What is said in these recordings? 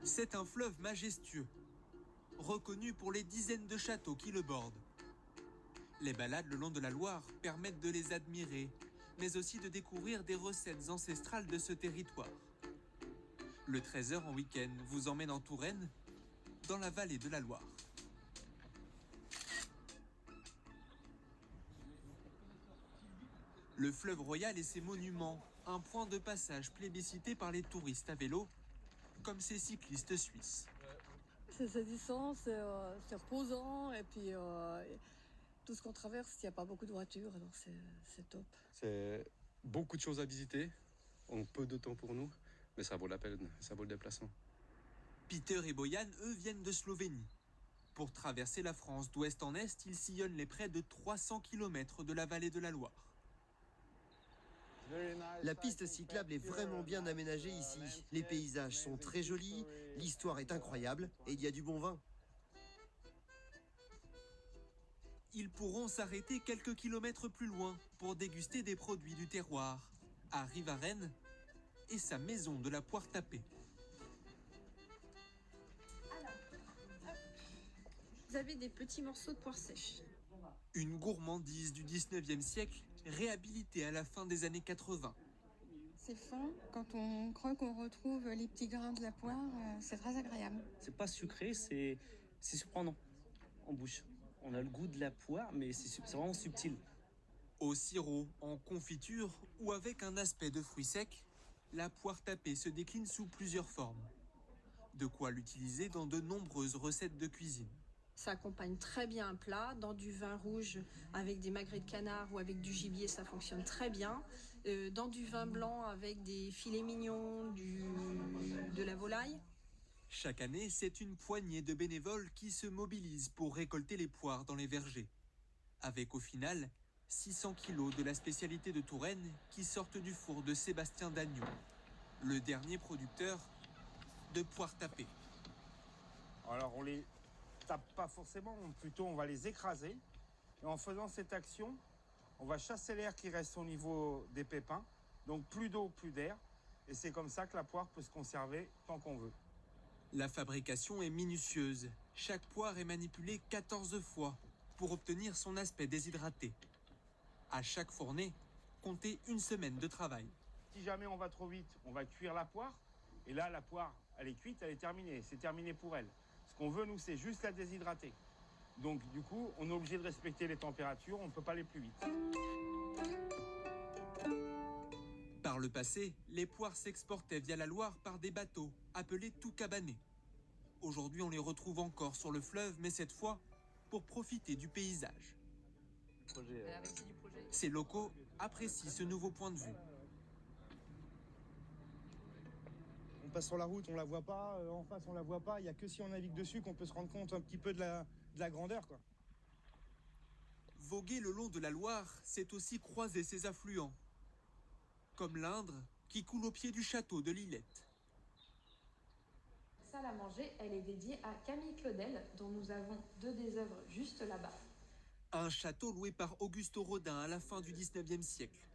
C'est un fleuve majestueux, reconnu pour les dizaines de châteaux qui le bordent. Les balades le long de la Loire permettent de les admirer, mais aussi de découvrir des recettes ancestrales de ce territoire. Le 13h en week-end vous emmène en Touraine, dans la vallée de la Loire. Le fleuve Royal et ses monuments, un point de passage plébiscité par les touristes à vélo, comme ces cyclistes suisses. C'est saisissant, c'est reposant et puis tout ce qu'on traverse, il n'y a pas beaucoup de voitures, alors c'est top. C'est beaucoup de choses à visiter, en peu de temps pour nous, mais ça vaut la peine, ça vaut le déplacement. Peter et Bojan, eux, viennent de Slovénie. Pour traverser la France d'ouest en est, ils sillonnent les près de 300 km de la vallée de la Loire. La piste cyclable est vraiment bien aménagée ici. Les paysages sont très jolis, l'histoire est incroyable et il y a du bon vin. Ils pourront s'arrêter quelques kilomètres plus loin pour déguster des produits du terroir, à Rivaren et sa maison de la poire tapée. Vous avez des petits morceaux de poire sèche. Une gourmandise du 19e siècle, réhabilitée à la fin des années 80. C'est fin, quand on croque, on retrouve les petits grains de la poire, c'est très agréable. C'est pas sucré, c'est surprenant en bouche. On a le goût de la poire, mais c'est vraiment subtil. Au sirop, en confiture ou avec un aspect de fruits secs, la poire tapée se décline sous plusieurs formes. De quoi l'utiliser dans de nombreuses recettes de cuisine. Ça accompagne très bien un plat. Dans du vin rouge avec des magrets de canard ou avec du gibier, ça fonctionne très bien. Dans du vin blanc avec des filets mignons, de la volaille. Chaque année, c'est une poignée de bénévoles qui se mobilisent pour récolter les poires dans les vergers. Avec au final 600 kilos de la spécialité de Touraine qui sortent du four de Sébastien Dagnou, le dernier producteur de poires tapées. Alors on les tape pas forcément, plutôt on va les écraser. Et en faisant cette action, on va chasser l'air qui reste au niveau des pépins. Donc plus d'eau, plus d'air. Et c'est comme ça que la poire peut se conserver tant qu'on veut. La fabrication est minutieuse. Chaque poire est manipulée 14 fois pour obtenir son aspect déshydraté. À chaque fournée, comptez une semaine de travail. Si jamais on va trop vite, on va cuire la poire. Et là, la poire, elle est cuite, elle est terminée. C'est terminé pour elle. Ce qu'on veut, nous, c'est juste la déshydrater. Donc, du coup, on est obligé de respecter les températures, on ne peut pas aller plus vite. Par le passé, les poires s'exportaient via la Loire par des bateaux, appelés tout cabanés. Aujourd'hui, on les retrouve encore sur le fleuve, mais cette fois, pour profiter du paysage. Ces locaux apprécient ce nouveau point de vue. On passe sur la route, on la voit pas, en face on la voit pas, il n'y a que si on navigue dessus qu'on peut se rendre compte un petit peu de la grandeur, quoi. Voguer le long de la Loire, c'est aussi croiser ses affluents, comme l'Indre qui coule au pied du château de Lillette. Salle à manger, elle est dédiée à Camille Claudel, dont nous avons deux des œuvres juste là-bas. Un château loué par Augusto Rodin à la fin du 19e siècle.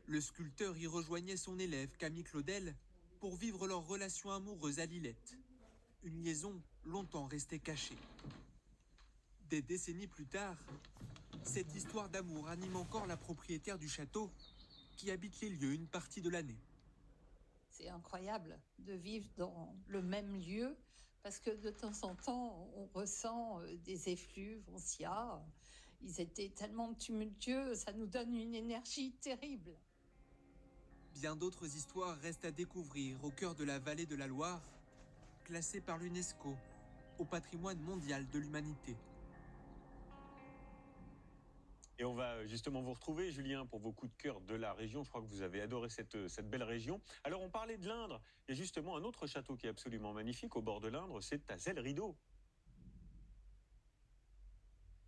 Le sculpteur y rejoignait son élève Camille Claudel pour vivre leur relation amoureuse à Lillette. Une liaison longtemps restée cachée. Des décennies plus tard, cette histoire d'amour anime encore la propriétaire du château qui habite les lieux une partie de l'année. C'est incroyable de vivre dans le même lieu parce que de temps en temps, on ressent des effluves, on s'y a. Ils étaient tellement tumultueux, ça nous donne une énergie terrible. Bien d'autres histoires restent à découvrir au cœur de la vallée de la Loire, classée par l'UNESCO au patrimoine mondial de l'humanité. Et on va justement vous retrouver, Julien, pour vos coups de cœur de la région. Je crois que vous avez adoré cette belle région. Alors, on parlait de l'Indre. Il y a justement un autre château qui est absolument magnifique au bord de l'Indre, c'est Tazel-Rideau.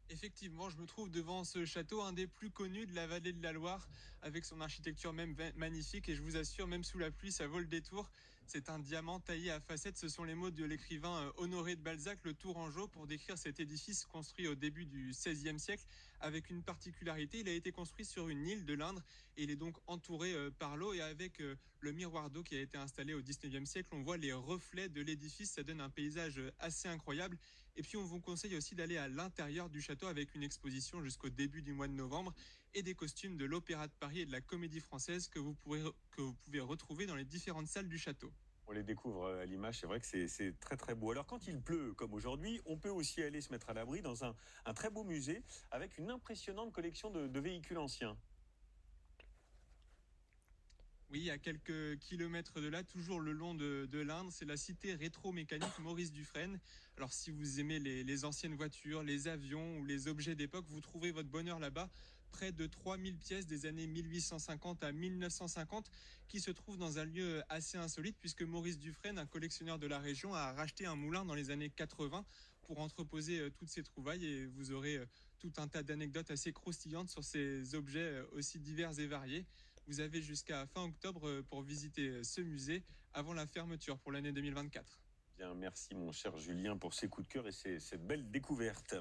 Effectivement, je me trouve devant ce château, un des plus connus de la vallée de la Loire, avec son architecture même magnifique. Et je vous assure, même sous la pluie, ça vaut le détour. C'est un diamant taillé à facettes. Ce sont les mots de l'écrivain Honoré de Balzac, le Tourangeau, pour décrire cet édifice construit au début du XVIe siècle, avec une particularité. Il a été construit sur une île de l'Indre et il est donc entouré par l'eau et avec le miroir d'eau qui a été installé au 19e siècle, on voit les reflets de l'édifice, ça donne un paysage assez incroyable. Et puis on vous conseille aussi d'aller à l'intérieur du château avec une exposition jusqu'au début du mois de novembre et des costumes de l'Opéra de Paris et de la Comédie Française que vous pouvez retrouver dans les différentes salles du château. On les découvre à l'image, c'est vrai que c'est très très beau. Alors quand il pleut, comme aujourd'hui, on peut aussi aller se mettre à l'abri dans un très beau musée avec une impressionnante collection de véhicules anciens. Oui, à quelques kilomètres de là, toujours le long de l'Indre, c'est la cité rétro-mécanique Maurice Dufresne. Alors si vous aimez les anciennes voitures, les avions ou les objets d'époque, vous trouverez votre bonheur là-bas. Près de 3000 pièces des années 1850 à 1950 qui se trouvent dans un lieu assez insolite puisque Maurice Dufresne, un collectionneur de la région, a racheté un moulin dans les années 80 pour entreposer toutes ces trouvailles et vous aurez tout un tas d'anecdotes assez croustillantes sur ces objets aussi divers et variés. Vous avez jusqu'à fin octobre pour visiter ce musée avant la fermeture pour l'année 2024. Bien, merci mon cher Julien pour ces coups de cœur et cette belle découverte.